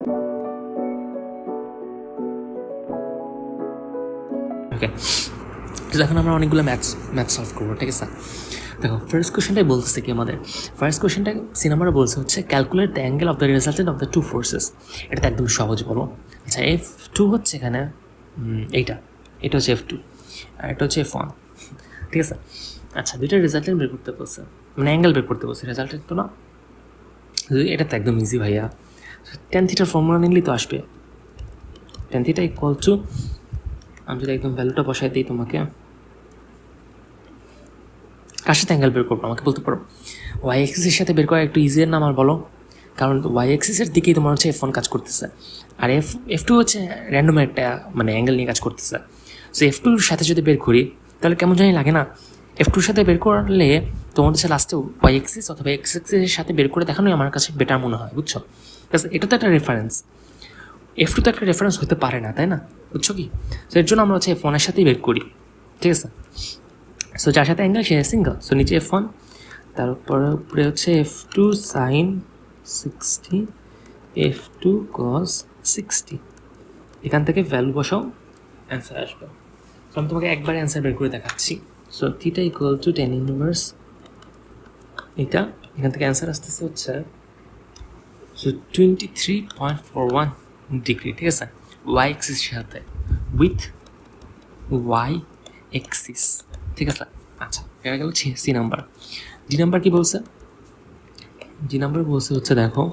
ওকে, এখন আমরা অনেকগুলো ম্যাথ সলভ করবো, ঠিক আছে? দেখো, ফার্স্ট কোয়েশ্চেনটাই বলতেছে কি আমাদের, ফার্স্ট কোয়েশ্চেনটা সি নাম্বারে বলছে হচ্ছে calculate the angle of the resultant of the two forces. এটা তো একদম সহজ বলো। আচ্ছা, F2 হচ্ছে এখানে এটা হচ্ছে F2 আর এটা হচ্ছে F1, ঠিক আছে? আচ্ছা, দুইটা রেজাল্টেন্ট বের করতে বলছে, মানে অ্যাঙ্গেল বের করতে বলছে, রেজাল্টেন্ট তো না। এটা তো একদম ইজি ভাইয়া, tan থিটার ফর্মুলা নিলেই তো আসবে। tan থিটা ইকুয়াল টু, আমি যদি একদম ভ্যালুটা বসাই দিই তোমাকে, কার সাথে অ্যাঙ্গেল বের করবো আমাকে বলতে পারো? ওয়াই এক্সিসের সাথে বের করা একটু ইজিয়ার না আমার, বলো? কারণ ওয়াই এক্সিসের দিকেই তোমার হচ্ছে F1 কাজ করতেছে, আর F2 হচ্ছে র্যান্ডম একটা মানে অ্যাঙ্গেল নিয়ে কাজ করতেছে। সো F2-র সাথে যদি বের করি তাহলে কেমন জানি লাগে না? F2-র সাথে বের করলে তোমার হচ্ছে লাস্টে ওয়াই এক্সিস অথবা এক্স এক্সিসের সাথে বের করে দেখানোই আমার কাছে বেটার মনে হয়, বুঝছো? এটা তো একটা রেফারেন্স, F2 তো একটা রেফারেন্স হতে পারে না, তাই না? বুঝছো কি? সো এর জন্য আমরা হচ্ছে F1-এর সাথেই বের করি, ঠিক আছে? সো যার সাথে অ্যাঙ্গেল সে সিঙ্গল, সো নিচে F1, তারপরে উপরে হচ্ছে F2 sin 60, F2 cos 60। এখান থেকে ভ্যালু বসাও, অ্যান্সার আসবে। সো আমি তোমাকে একবার অ্যান্সার বের করে দেখাচ্ছি। So theta equal two tan inverse এটা, এখান থেকে অ্যান্সার আসতেছে হচ্ছে সো 23.41 ডিগ্রি, ঠিক আছে? ওয়াই এক্সিস সাথে উইথ ওয়াই এক্সিস, ঠিক আছে? আচ্ছা, এটা গেল সি নাম্বার। ডি নাম্বার কি বলছে? ডি নাম্বার বলছে হচ্ছে দেখো,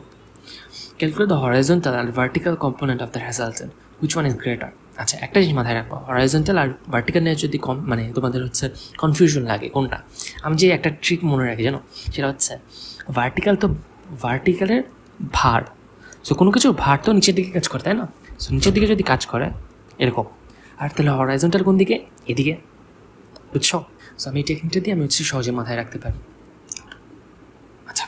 ক্যালকুলেট দ্য হরাইজন্টাল আর vertical component of the resultant, which one is greater. আচ্ছা, একটা জিনিস মাথায় রাখবো, হরাইজন্টাল আর ভার্টিক্যাল নিয়ে যদি মানে তোমাদের হচ্ছে কনফিউশন লাগে কোনটা, আমি যে একটা ট্রিক মনে রাখি জানো, সেটা হচ্ছে ভার্টিক্যাল তো ভার্টিক্যালের ভার, সো কোনো কিছুর ভার তো নিচের দিকে কাজ করে, তাই না? সো নিচের দিকে যদি কাজ করে এরকম, আর তাহলে হরাইজন্টাল কোন দিকে? এদিকে, বুঝছো? সো আমি এই টেকনিকটা দিয়ে আমি হচ্ছে সহজে মাথায় রাখতে পারি। আচ্ছা,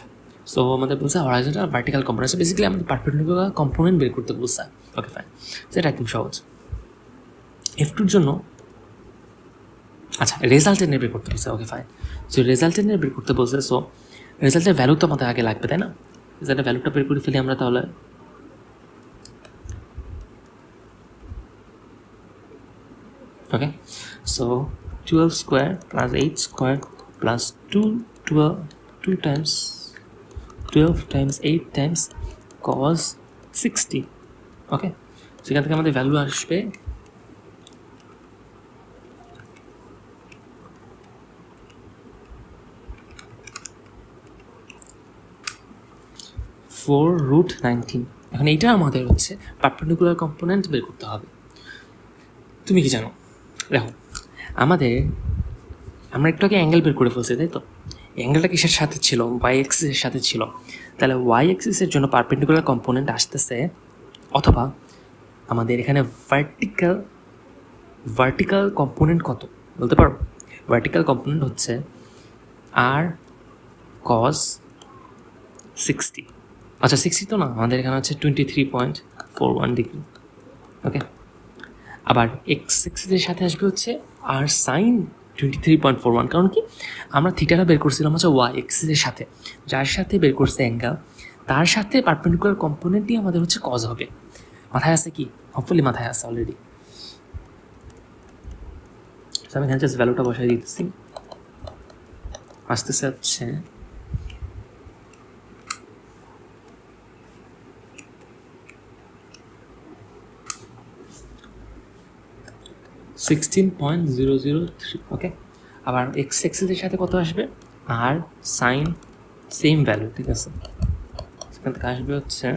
সো আমাদের বলছে হরাইজন্টাল আর ভার্টিক্যাল কম্পোনেন্ট, সো বেসিক্যালি আমাদের পারপেন্ডিকুলার কম্পোনেন্ট বের করতে বলছে। ওকে ফাইন, সেটা একদম সহজ। F2-র জন্য আচ্ছা রেজাল্টেন্ট বের করতে বলছে। ওকে ফাইন, সো রেজাল্টেন্ট বের করতে বলছে। সো রেজাল্টের ভ্যালু তো আমাদের আগে লাগবে, তাই না? রেজাল্টের ভ্যালুটা বের করে ফেলি আমরা তাহলে। Okay, so 12 square plus 8 square plus 2 times 12 times 8 times cos 60। Okay, সেখান থেকে আমাদের ভ্যালু আসবে 4√19। এখন এইটা আমাদের হচ্ছে পারপেন্ডিকুলার কম্পোনেন্ট বের করতে হবে। তুমি কি জানো? দেখো, আমরা একটু আগে অ্যাঙ্গেল বের করে ফেলছি, তাই তো? অ্যাঙ্গেলটা কিসের সাথে ছিল? ওয়াই এক্সিসের সাথে ছিল। তাহলে ওয়াই এক্সিসের জন্য পারপেন্ডিকুলার কম্পোনেন্ট আসতেছে, অথবা আমাদের এখানে ভার্টিক্যাল কম্পোনেন্ট কত বলতে পারো? ভার্টিক্যাল কম্পোনেন্ট হচ্ছে আর cos 60। আচ্ছা 60 তো না, আমাদের এখানে হচ্ছে 23.41 ডিগ্রি। ওকে, আবার এক্স এক্সিসের সাথে আসবে হচ্ছে আর সাইন 23.41। কারণ কি, আমরা থিটাটা বের করছিলাম হচ্ছে ওয়াই এক্সিসের সাথে, যার সাথে বের করছে অ্যাঙ্গেল, তার সাথে পারপেন্ডিকুলার কম্পোনেন্টই আমাদের হচ্ছে কজ হবে। মাথায় আছে কি? হোপফুলি মাথায় আছে অলরেডি। আমি এখানে জাস্ট ভ্যালুটা বসাই দিতেছি, আসতেছে হচ্ছে 16.003। ওকে, আবার এক্স এক্সিসের সাথে কত আসবে? আর সাইন সেম ভ্যালু, ঠিক আছে? সেখান থেকে আসবে হচ্ছে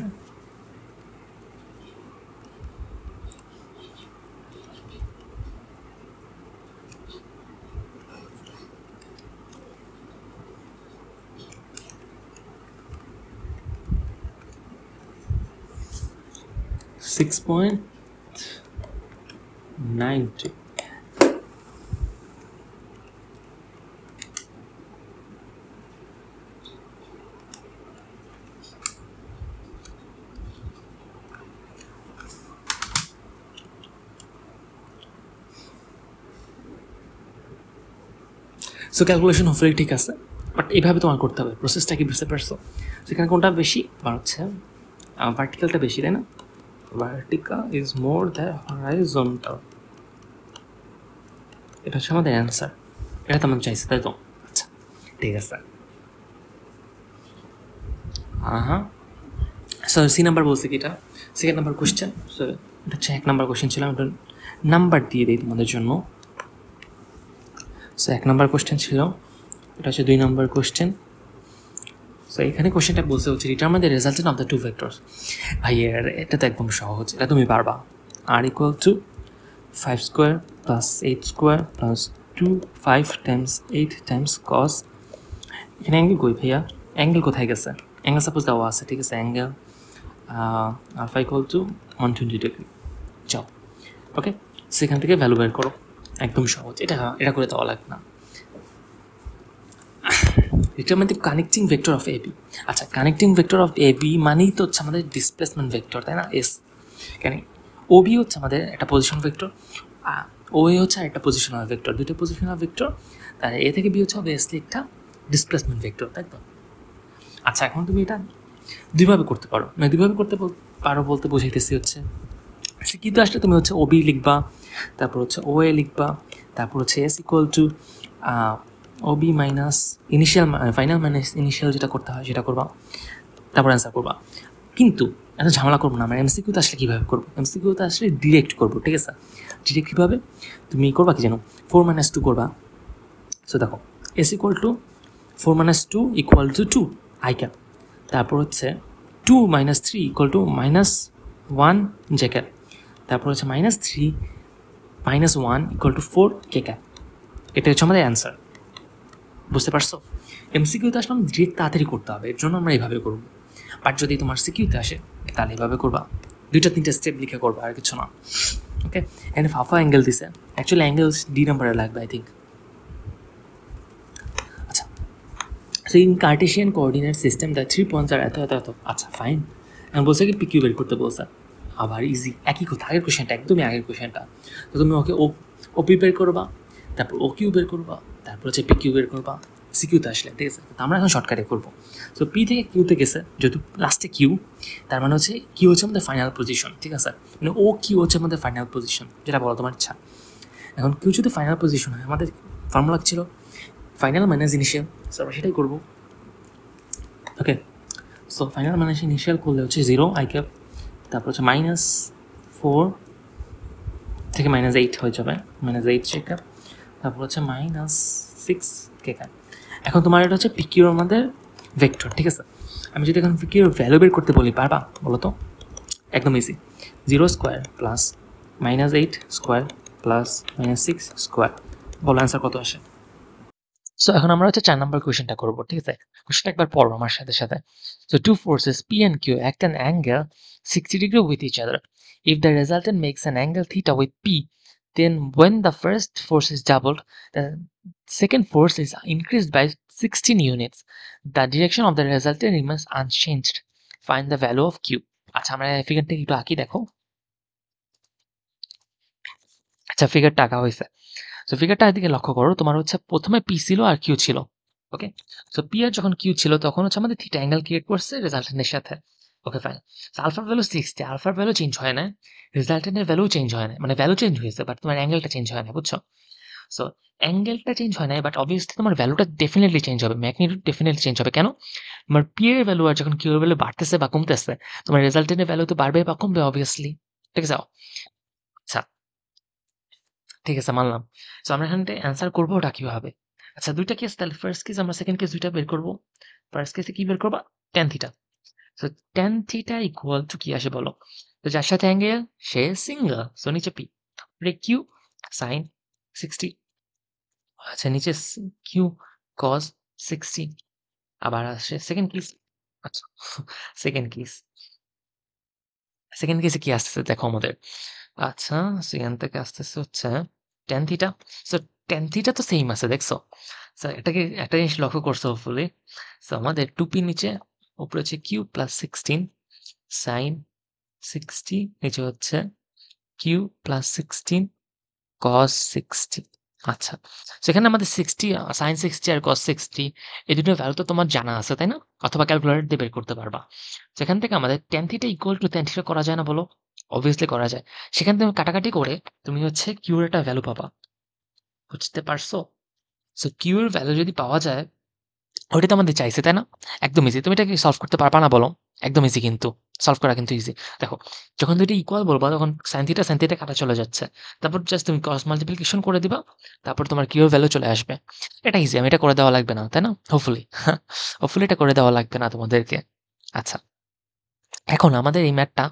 6.92। সো ক্যালকুলেশন হোপফুলি ঠিক আছে, বাট এইভাবে তোমার করতে হবে। প্রসেসটা কি বুঝতে পারছো? সেখানে কোনটা বেশি? বা হচ্ছে ভার্টিক্যালটা বেশি, তাই না? Vertical is more than horizontal. এটা হচ্ছে আমাদের অ্যান্সার। এটা তো আমার চাইছে, তাই তো? আচ্ছা, ঠিক আছে। হ্যাঁ, সো সি নাম্বার বলছে কি, এটা সেকেন্ড নাম্বার কোশ্চেন। সো এটা হচ্ছে 1 নাম্বার কোশ্চেন ছিল, ওটা নাম্বার দিয়ে দিই তোমাদের জন্য। সো 1 নাম্বার কোশ্চেন ছিল, এটা হচ্ছে 2 নাম্বার কোশ্চেন। সো এখানে কোশ্চেনটা বলতে হচ্ছে determine the resultant of the two vectors. ভাই এটা তো একদম সহজ, এটা তুমি পারবা। আর equal to 5 square plus 8 square plus 5 times 8 times cos. এখানে অ্যাঙ্গেল কই ভাইয়া? অ্যাঙ্গেল কোথায় গেছে? অ্যাঙ্গেল সাপোজ দেওয়া আছে, ঠিক আছে? Angle alpha equal to 120 degree. যাও, ওকে, সেখান থেকে ভ্যালু বের করো। একদম সহজ, এটা করে দেওয়া লাগবে না। Determine the connecting vector of AB. আচ্ছা, কানেক্টিং ভেক্টর অফ এবি মানেই তো হচ্ছে আমাদের ডিসপ্লেসমেন্ট ভেক্টর, তাই না? এস কেন, ওবি হচ্ছে আমাদের একটা পজিশন ভেক্টর, ও এ হচ্ছে একটা পজিশনাল ভেক্টর, দুটো পজিশনাল ভেক্টর। তার এ থেকে বি হচ্ছে অবভিয়াসলি একটা ডিসপ্লেসমেন্ট ভেক্টর, তাই তো? আচ্ছা, এখন তুমি এটা দুইভাবে করতে পারো, মানে দুইভাবে করতে পারো বলতে বোঝাইতেছি হচ্ছে কিন্তু আসলে তুমি হচ্ছে ওবি লিখবা, তারপর হচ্ছে ও এ লিখবা, তারপর হচ্ছে S equal to OB minus initial final minus initial যেটা করতে হয় সেটা করবা, তারপর অ্যান্সার করবা। কিন্তু এত ঝামেলা করবো না, আমরা এমসিকিউতে আসলে কীভাবে করবো? এমসিকিউতে আসলে ডিরেক্ট করবো, ঠিক আছে? ডিরেক্ট কীভাবে তুমি করবা কি জানো? 4 - 2 করবা। সো দেখো, S equal two 4 - 2 equal to 2 I cap, তারপর হচ্ছে 2 - 3 ইকুয়াল টু -1 জে ক্যাপ, তারপর হচ্ছে -3 - 1 ইকুয়াল টু 4 কে ক্যাপ। এটা হচ্ছে আমাদের অ্যান্সার। বুঝতে পারছো? এমসিকিউতে আসলে ডিরেক্ট তাড়াতাড়ি করতে হবে, এর জন্য আমরা এইভাবে করবো। বাট যদি তোমার সিকিউতে আসে তাহলে এভাবে করবা, 2-3 স্টেপ লিখে করবা, আর কিছু না। ওকে, এখানে ফাফা অ্যাঙ্গেল দিছে, অ্যাকচুয়ালি অ্যাঙ্গেল ডি নাম্বারে লাগবে আই থিঙ্ক। আচ্ছা, so in Cartesian coordinate system the 3 points আর এত এত এত। আচ্ছা, ফাইন। এখন বলছে কি পিকিউ বের করতে বলছে, আবার ইজি, একই কথা, আগের কোয়েশ্চেনটা, একদমই আগের কোয়েশ্চেনটা। তো তুমি ওকে ওপি বের করবা, তারপর ও কিউ বের করবা, তারপর হচ্ছে পি কিউ বের করবা সিকিউতে আসলে, ঠিক আছে? তো আমরা এখন শর্টকাটে করবো। সো পি থেকে কিউতে গেছে, যেহেতু লাস্টে কিউ, তার মানে হচ্ছে কিউ হচ্ছে আমাদের ফাইনাল পজিশন, ঠিক আছে? মানে ও কিউ হচ্ছে আমাদের ফাইনাল পজিশন, যেটা বলো তোমার ইচ্ছা। এখন কিউ যদি ফাইনাল পজিশন হয়, আমাদের ফর্মুলা ছিল ফাইনাল মাইনাস ইনিশিয়াল, সো আমরা সেটাই করবো। ওকে, সো ফাইনাল মাইনাস ইনিশিয়াল করলে হচ্ছে 0 আই ক্যাপ, তারপর হচ্ছে -4 থেকে -8 হয়ে যাবে, -8 জে ক্যাপ, তারপর হচ্ছে -6 কে ক্যাপ। এখন তোমার এটা হচ্ছে পিকিউর আমাদের ভেক্টর, ঠিক আছে? আমি যদি এখন পিকিউর ভ্যালু বের করতে বলি, পারবা বলো তো? একদম easy, 0 square plus -8 square plus -6 square. বলো অ্যান্সার কত আসে? সো এখন আমরা হচ্ছে 4 নাম্বার কোয়েশ্চেনটা করবো, ঠিক আছে? কোয়েশ্চেনটা একবার পড়ো আমার সাথে সাথে। So two forces P and Q act an angle 60 degree with each other. If the resultant makes an angle theta with P, then when the first force is doubled, the second force is increased by 16 units. The direction of the resultant remains unchanged. Find the value of Q. আচ্ছা, আমরা ফিগারটা একটু আঁকি, দেখো। আচ্ছা, ফিগারটা আঁকা হয়েছে। So ফিগারটার দিকে লক্ষ্য করো, তোমার হচ্ছে প্রথমে পি ছিল আর কিউ ছিল। ওকে, সো পি আর যখন কিউ ছিল তখন হচ্ছে আমাদের থিটা অ্যাঙ্গেল ক্রিয়েট করছে রেজাল্টেন্টের সাথে। ওকে, ফাইন। আলফার ভ্যালু 60, আলফার ভ্যালু চেঞ্জ হয় না, রেজাল্টেন্টের ভ্যালু চেঞ্জ হয় না, মানে ভ্যালু চেঞ্জ হয়েছে বাট তোমার অ্যাঙ্গেলটা চেঞ্জ হয় না, বুঝছো? সো অ্যাঙ্গেলটা চেঞ্জ হয় না, বাট অবভিয়াসলি তোমার ভ্যালুটা ডেফিনেটলি চেঞ্জ হবে, ম্যাগনিটিউড ডেফিনেটলি চেঞ্জ হবে। কেন? তোমার পি এর ভ্যালু আর যখন কিউ এর ভ্যালু বাড়তেছে বা কমতেছে, তোমার রেজাল্টেন্টের ভ্যালু তো বাড়বে বা কমবে অবভিয়াসলি, ঠিক আছে? আচ্ছা, ঠিক আছে, মানলাম। সো আমরা এখানে অ্যান্সার করবো ওটা কিভাবে? আচ্ছা, দুইটা কেস, তাহলে ফার্স্ট কেস আমরা সেকেন্ড কেস দুইটা বের করবো। ফার্স্ট কেসে কি বের করবা? Tan theta. So tan theta equal two কি আসে বলো? তো যার সাথে অ্যাঙ্গেল সে সিঙ্গেল, সো নিচে পি, কিউ সাইন 60, আচ্ছা নিচে কিউ কজ 60, আবার আসে সেকেন্ড কেস। আচ্ছা, সেকেন্ড কেস, সেকেন্ড কেসে কি আসতেছে দেখো আমাদের। আচ্ছা, সেখান থেকে আসতেছে হচ্ছে tan theta. So tan theta তো সেম আছে, দেখছো? সো এটাকে একটা জিনিস লক্ষ্য করছো হোপফুলি। সো আমাদের টুপি নিচে, উপরে হচ্ছে কিউ প্লাস 16 সাইন 60, নিচে হচ্ছে কিউ প্লাস 16 কস 60। আচ্ছা, সেখানে আমাদের 60 sin 60 আর cos 60 এই দুটোর ভ্যালু তো তোমার জানা আছে, তাই না? অথবা ক্যালকুলেটর দিয়ে বের করতে পারবা। সেখান থেকে আমাদের tan theta equal two tan theta করা যায় না বলো? অবভিয়াসলি করা যায়। সেখান থেকে কাটাকাটি করে তুমি হচ্ছে Q এর একটা ভ্যালু পাবা। বুঝতে পারছো? সো Q এর ভ্যালু যদি পাওয়া যায়, ওইটাই তো আমাদের চাইছে, তাই না? একদম ইজি। তুমি এটা কি সলভ করতে পারবা না বলো? একদম ইজি কিন্তু। সলভ করা কিন্তু ইজি। দেখো, যখন দুইটা ইকুয়াল বলবা তখন sin থিটা কাটা চলে যাচ্ছে। তারপর জাস্ট তুমি ক্রস মাল্টিপ্লিকেশন করে দিবা। তারপর তোমার Q এর ভ্যালু চলে আসবে। এটা ইজি। আমি এটা করে দেওয়া লাগবে না, তাই না? হোপফুলি। হোপফুলি এটা করে দেওয়া লাগবে না তোমাদেরকে। আচ্ছা। এখন আমাদের এই ম্যাথটা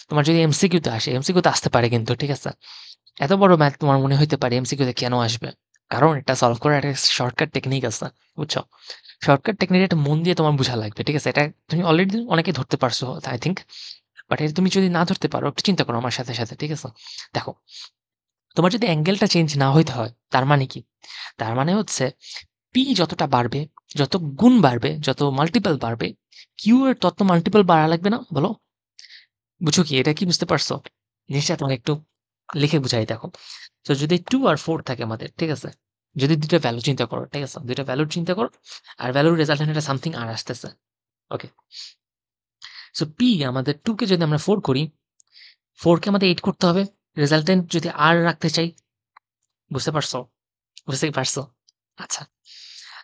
তোমার যদি MCQ তে আসে, MCQ তে আসতে পারে কিন্তু, ঠিক আছে? এত বড় ম্যাথ তোমার মনে হইতে পারে MCQ তে কেন আসবে? কারণ এটা সলভ করার একটা শর্টকাট টেকনিক আছে। বুঝছো? শর্টকাট টেকনিকটা মন দিয়ে তোমার বোঝা লাগবে। ঠিক আছে? এটা তুমি অলরেডি অনেকে ধরতে পারছো আই থিংক। বাট এটা তুমি যদি না ধরতে পারো, একটু চিন্তা করো আমার সাথে, সাথে। ঠিক আছে? দেখো, তোমার যদি অ্যাঙ্গেলটা চেঞ্জ না হইতে হয়, তার মানে কি? তার মানে হচ্ছে P যতটা বাড়বে, যত গুণ বাড়বে, যত মাল্টিপল বাড়বে, Q এর তত মাল্টিপল বাড়া লাগবে না? বলো? বুঝো কি? এটা কি বুঝতে পারছো? জিনিসটা তোমাকে একটু লিখে বুঝাই দেখো। তো যদি 2 আর 4 থাকে আমাদের, ঠিক আছে? যদি ২ টা ভ্যালু চিন্তা করো, ঠিক আছে? ২ টা ভ্যালুর চিন্তা করো। আর ভ্যালুর রেজাল্টেন্ট একটা সামথিং আর আসতেছে। ওকে। সো P আমাদের 2 কে যদি আমরা 4 করি, 4 কে আমাদের 8 করতে হবে। রেজাল্টেন্ট যদি R রাখতে চাই, বুঝতে পারছো? বুঝতে পারছো? আচ্ছা।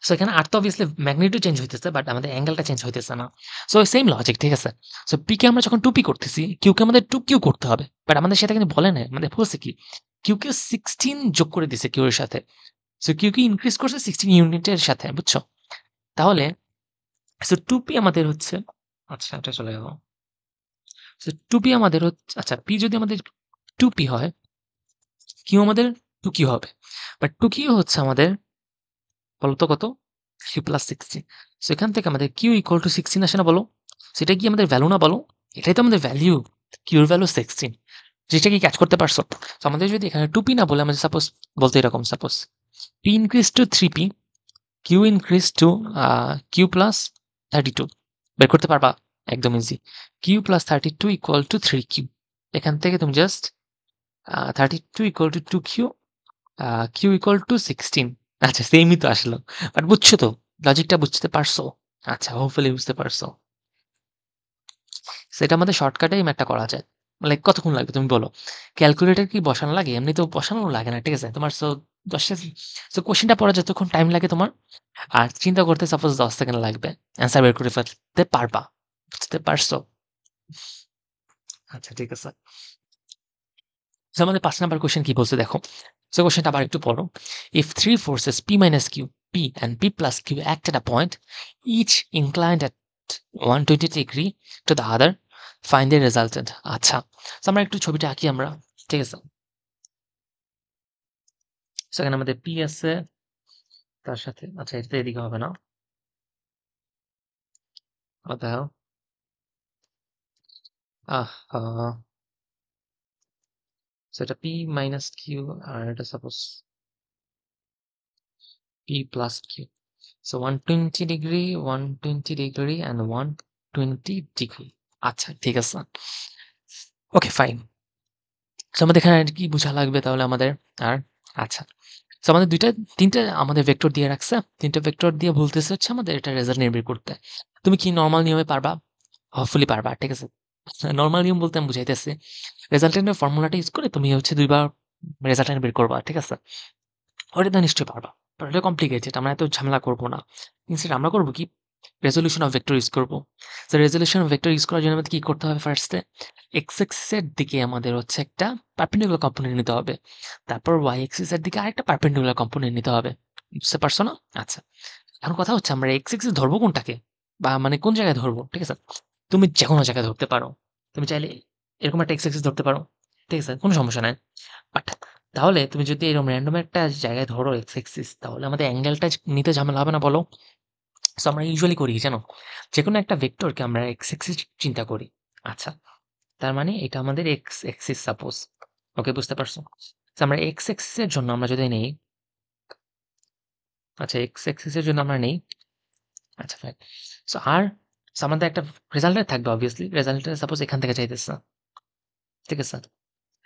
সো এখানে R তো obviously ম্যাগনিটিউড চেঞ্জ হইতেছে, বাট আমাদের অ্যাঙ্গেলটা চেঞ্জ হইতেছে না। সো সেম লজিক, ঠিক আছে? সো P কে আমরা যখন 2P করতেছি, Q কে আমাদের 2Q করতে হবে। বাট আমাদের সেটা কিন্তু বলে নাই। আমাদের বলছে কি? Q কে 16 যোগ করে দিছে Q এর সাথে। সো Q কে ইনক্রিজ করছে 16 ইউনিটের সাথে, বুঝছো? তাহলে সো 2P আমাদের হচ্ছে, আচ্ছা এটা চলে গেল। সো 2P আমাদের হচ্ছে, আচ্ছা P যদি আমাদের 2P হয়, Q আমাদের 2Q হবে। বাট 2Q হচ্ছে আমাদের বলতো কত? Q plus 16। সো এখান থেকে আমাদের Q ইকুয়াল টু 16 আসে না বলো? সেটা কি আমাদের ভ্যালু না বলো? এটাই তো আমাদের ভ্যালু। Q এর ভ্যালু 16। যেটা কি ক্যাচ করতে পারছো? তো আমাদের যদি এখানে 2P না বলে আমাদের সাপোজ বলতে এরকম suppose P increase two 3P, Q increase two Q plus 32 বের করতে পারবা? একদম easy. Q plus 32 equal to 3Q। এখান থেকে তুমি just 32 equal to 2Q, Q equal to 16। আচ্ছা, সেমই তো আসলো। বাট বুঝছো তো? লজিকটা বুঝতে পারছো? আচ্ছা, হোপফুলি বুঝতে পারছো। সেটা আমাদের শর্টকাটেই ম্যাথটা করা যায়। মানে কতক্ষণ লাগবে তুমি বলো? ক্যালকুলেটর কি বসানো লাগে? এমনিতেও বসানো লাগে না, ঠিক আছে? তোমার সো ১০ সো কোয়েশ্চেনটা পড়া যতক্ষণ টাইম লাগে তোমার, আর চিন্তা করতে সাপোজ ১০ সেকেন্ড লাগবে। অ্যান্সার বের করে ফেলতে পারবা। বুঝতে পারছো? আচ্ছা, ঠিক আছে। সো আমাদের ৫ নাম্বার কোয়েশ্চেন কি বলছে দেখো। সো কোয়েশ্চেনটা আবার একটু পড়ো। If three forces P minus Q, P and P plus Q act at a point, each inclined at 120 degree to the other, find the resultant. আচ্ছা। সো আমরা একটু ছবিটা আঁকি আমরা। ঠিক আছে? সো এখানে আমাদের P আছে, তার সাথে আচ্ছা এটা তো এদিকে হবে না। What the hell? আহা! সো এটা P minus Q আর এটা suppose P plus Q. So 120 degree, 120 degree and 120 degree. আচ্ছা, ঠিক আছে। ওকে, ফাইন। সো আমাদের এখানে আর কি বোঝা লাগবে তাহলে আমাদের? আর আচ্ছা। সো আমাদের ২ টা ৩ টা আমাদের ভেক্টর দিয়ে রাখছে। ৩ টা ভেক্টর দিয়ে বলতেছে হচ্ছে আমাদের এটা রেজাল্ট নির্ণয় করতে। তুমি কি নরমাল নিয়মে পারবা? হোপফুলি পারবা। ঠিক আছে? নরমাল নিয়ম বলতে আমি বুঝাইতেছি। রেজাল্টেন্টের ফর্মুলাটা ইউজ করে তুমি হচ্ছে ২ বার রেজাল্টেন্ট বের করবা। ঠিক আছে? ওটা তো নিশ্চয়ই পারবা। বাট এটা কমপ্লিকেটেড। আমরা এত ঝামেলা করব না। ইনস্টেড আমরা করব কি? রেজোলিউশন অফ ভেক্টর ইউজ করব। So resolution of vector use করার জন্য আমাদের কি করতে হবে ফার্স্টে? এক্স এক্সিসের দিকে আমাদের হচ্ছে একটা পারপেন্ডিকুলার কম্পোনেন্ট নিতে হবে। তারপর ওয়াই এক্সিসের দিকে আরেকটা পারপেন্ডিকুলার কম্পোনেন্ট নিতে হবে। বুঝতে পারছো না? আচ্ছা। এখন কথা হচ্ছে আমরা এক্স এক্সিস ধরবো কোনটাকে? বা মানে কোন জায়গায় ধরবো? ঠিক আছে? তুমি যেকোনো জায়গায় ধরতে পারো। তুমি চাইলে এরকম একটা এক্স এক্সিস ধরতে পারো। ঠিক আছে? কোনো সমস্যা নাই। বাট তাহলে তুমি যদি এরকম র‍্যান্ডম একটা জায়গায় ধরো এক্স এক্সিস, তাহলে আমাদের অ্যাঙ্গেলটা নিতে ঝামেলা হবে না বলো? সো আমরা ইউজুয়ালি করি কি জানো? যেকোনো একটা ভেক্টরকে আমরা এক্স এক্সিস চিন্তা করি। আচ্ছা, তার মানে এটা আমাদের এক্স এক্সিস সাপোজ। ওকে, বুঝতে পারছো? সো আমরা এক্স এক্সিস এর জন্য আমরা যদি নেই, আচ্ছা এক্স এক্সিস এর জন্য আমরা নেই, আচ্ছা ফাইন। সো আর সো আমাদের একটা রেজাল্টেন্ট থাকবে অবভিয়াসলি। রেজাল্টেন্ট সাপোজ এখান থেকে চাইতেছে। ঠিক আছে?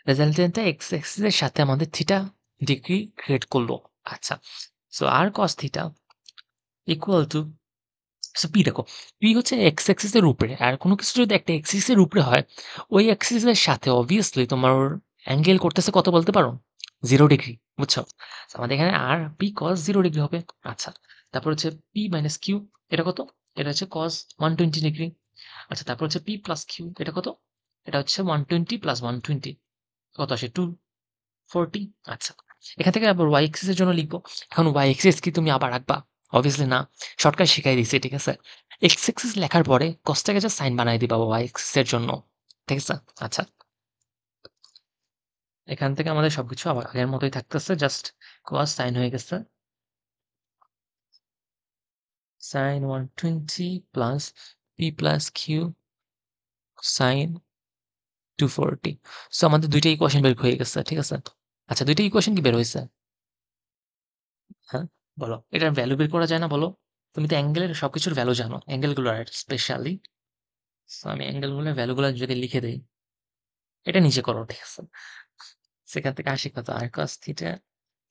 রেজাল্টেন্টটা এক্স এক্সিস এর সাথে আমাদের থিটা ডিগ্রি ক্রিয়েট করলো। আচ্ছা, so R cos theta equal to, so P দেখো, পি হচ্ছে এক্স অ্যাক্সিসের উপরে, আর কোনো কিছু যদি একটা অ্যাক্সিসের উপরে হয় ওই অ্যাক্সিসের সাথে অবভিয়াসলি তোমার অ্যাঙ্গেল করতেছে কত বলতে পারো? 0 ডিগ্রি, বুঝছো? So, আমাদের এখানে আর পি কস 0 ডিগ্রি হবে। আচ্ছা, তারপর হচ্ছে পি মাইনাস কিউ, এটা কত? এটা হচ্ছে কস 120 ডিগ্রি। আচ্ছা, তারপর হচ্ছে পি প্লাস কিউ, এটা কত? এটা হচ্ছে 120 প্লাস 120, কত আসে? 240। আচ্ছা, এখান থেকে আবার ওয়াই এক্সিস এর জন্য লিখবো। এখন ওয়াই এক্সিস কি তুমি আবার রাখবা? অবভিয়াসলি না, শর্টকাট শিখাই দিছি, ঠিক আছে? এক্স এক্সিস লেখার পরে কসটাকে যা সাইন বানাই দিবা ওয়াই এক্সিস এর জন্য, ঠিক আছে? আচ্ছা, এখান থেকে আমাদের সবকিছু আবার আগের মতোই থাকতেছে, জাস্ট কস সাইন হয়ে গেছে, sine 120 plus P plus Q sine 240। So আমাদের দুইটা ইকুয়েশন বের হয়ে গেছে, ঠিক আছে? আচ্ছা, দুইটা ইকুয়েশন কি বের হয়েছে? হ্যাঁ, বলো, এটার ভ্যালু বের করা যায় না বলো? তুমি তো অ্যাঙ্গেলের সবকিছুর ভ্যালু জানো, অ্যাঙ্গেলগুলো আর স্পেশালি। সো আমি অ্যাঙ্গেলগুলোর ভ্যালুগুলো যদি লিখে দেই, এটা নিচে করো, ঠিক আছে? সেখান থেকে আসি কত, আর কস থিটা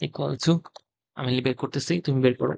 ইকুয়াল টু, আমি বের করতেছি, তুমি বের করো।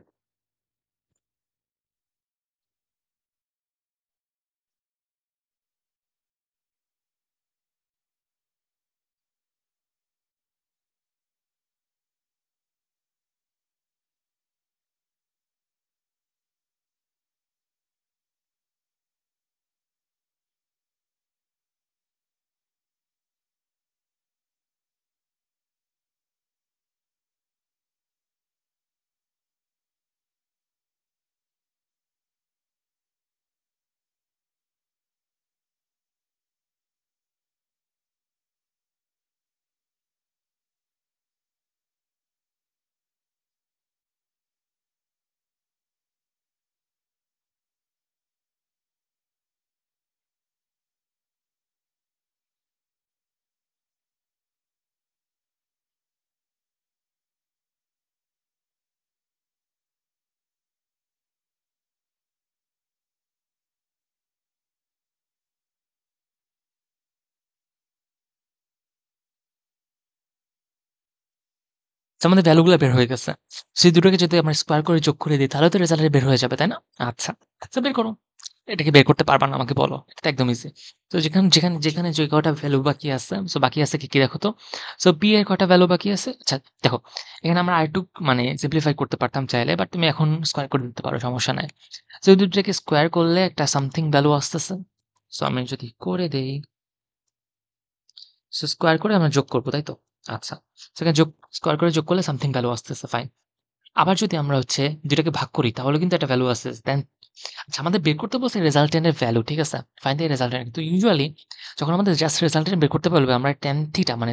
তো আমাদের ভ্যালুগুলো বের হয়ে গেছে। সেই দুটোকে যদি আমরা স্কোয়ার করে যোগ করে দিই তাহলে তো রেজাল্ট বের হয়ে যাবে, তাই না? আচ্ছা, আচ্ছা, বের করো। এটাকে বের করতে পারবা না আমাকে বলো? এটা একদম ইজি। তো যেখানে যেখানে যেখানে যে কটা ভ্যালু বাকি আছে, সো বাকি আছে কি কি দেখো তো। সো বি এর কটা ভ্যালু বাকি আছে? আচ্ছা, দেখো, এখানে আমরা আরেকটু মানে সিম্পলিফাই করতে পারতাম চাইলে, বাট তুমি এখন স্কোয়ার করে দিতে পারো, সমস্যা নাই। সো এই দুটোকে স্কোয়ার করলে একটা সামথিং ভ্যালু আসতেছে। সো আমি যদি করে দেই, সো স্কোয়ার করে আমরা যোগ করবো, তাই তো? আচ্ছা, সেখানে যোগ, স্কোয়ার করে যোগ করলে সামথিং ভ্যালু আসতেছে, ফাইন। আবার যদি আমরা হচ্ছে দুটাকে ভাগ করি তাহলে কিন্তু একটা ভ্যালু আছে, দেন আচ্ছা, আমাদের বের করতে বলছে রেজাল্টেন্টের ভ্যালু, ঠিক আছে? Fine the resultant. কিন্তু ইউজুয়ালি যখন আমাদের জাস্ট রেজাল্টেন্ট বের করতে বলবে আমরা ট্যান থিটা মানে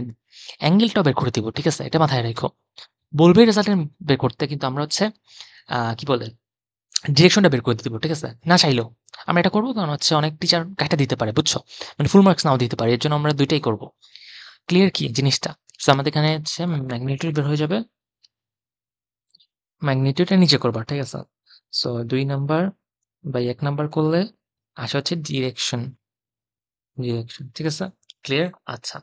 অ্যাঙ্গেলটা বের করে দিব, ঠিক আছে? এটা মাথায় রেখো। বলবে রেজাল্টেন্ট বের করতে, কিন্তু আমরা হচ্ছে কি বলে ডিরেকশনটা বের করে দিব, ঠিক আছে? না চাইলেও আমরা এটা করবো, কারণ হচ্ছে অনেক টিচার কাটা দিতে পারে, বুঝছো? মানে ফুল মার্কস নাও দিতে পারে, এর জন্য আমরা দুইটাই করবো। ক্লিয়ার কি জিনিসটা? তো আমাদের এখানে হচ্ছে ম্যাগনিটিউড বের হয়ে যাবে, ম্যাগনিটিউডটা নিচে করবা, ঠিক আছে? সো 2 নাম্বার বাই 1 নাম্বার করলে আসা হচ্ছে ডিরেকশন, ডিরেকশন, ঠিক আছে? ক্লিয়ার? আচ্ছা,